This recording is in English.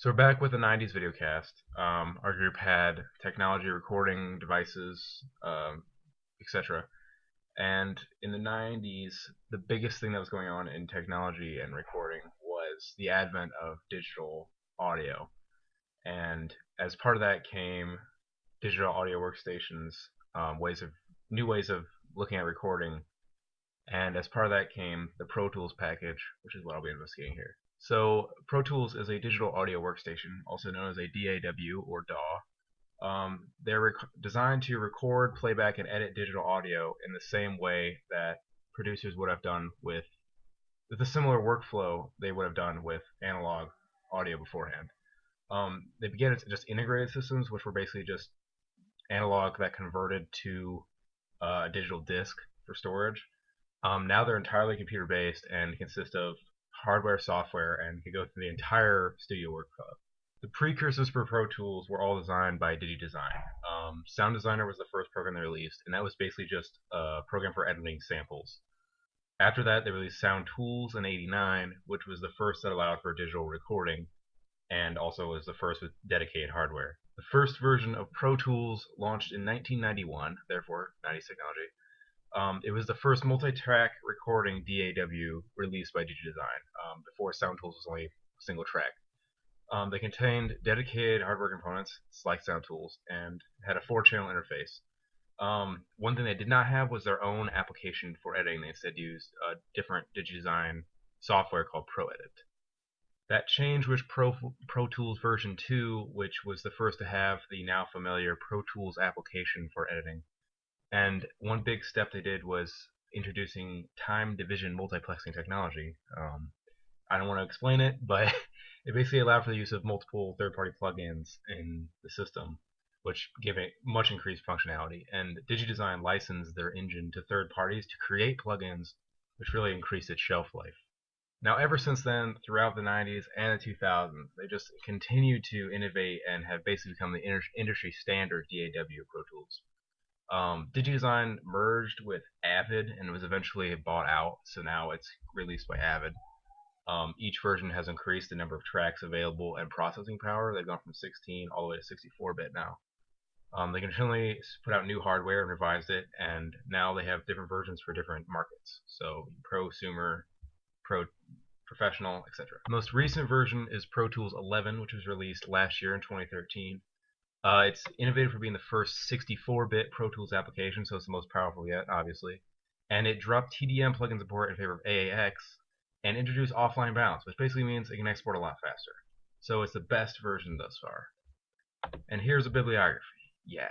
So we're back with the 90s videocast. Our group had technology, recording devices, etc. And in the 90s, the biggest thing that was going on in technology and recording was the advent of digital audio. And as part of that came digital audio workstations, new ways of looking at recording. And as part of that came the Pro Tools package, which is what I'll be investigating here. So Pro Tools is a digital audio workstation, also known as a DAW or DAW. They're designed to record, playback, and edit digital audio in the same way that producers would have done with a similar workflow they would have done with analog audio beforehand. They began as just integrated systems, which were basically just analog that converted to a digital disc for storage. Now they're entirely computer based and consist of hardware, software, and can go through the entire studio workflow. The precursors for Pro Tools were all designed by DigiDesign. Sound Designer was the first program they released, and that was basically just a program for editing samples. After that, they released Sound Tools in '89, which was the first that allowed for digital recording, and also was the first with dedicated hardware. The first version of Pro Tools launched in 1991, therefore 90s technology. It was the first multi-track recording DAW released by DigiDesign. Before Sound Tools was only a single track. They contained dedicated hardware components, like Sound Tools, and had a 4-channel interface. One thing they did not have was their own application for editing. They instead used a different DigiDesign software called ProEdit. That changed with Pro Tools version 2, which was the first to have the now familiar Pro Tools application for editing. And one big step they did was introducing time division multiplexing technology. I don't want to explain it, but it basically allowed for the use of multiple third-party plugins in the system, which gave it much increased functionality. And DigiDesign licensed their engine to third parties to create plugins, which really increased its shelf life. Now, ever since then, throughout the 90s and the 2000s, they just continued to innovate and have basically become the industry standard DAW Pro Tools. DigiDesign merged with Avid and was eventually bought out, so now it's released by Avid. Each version has increased the number of tracks available and processing power. They've gone from 16 all the way to 64-bit now. They continually put out new hardware and revised it, and now they have different versions for different markets. So prosumer, professional, etc. The most recent version is Pro Tools 11, which was released last year in 2013. It's innovative for being the first 64-bit Pro Tools application, so it's the most powerful yet, obviously. And it dropped TDM plugin support in favor of AAX and introduced offline bounce, which basically means it can export a lot faster. So it's the best version thus far. And here's a bibliography. Yeah.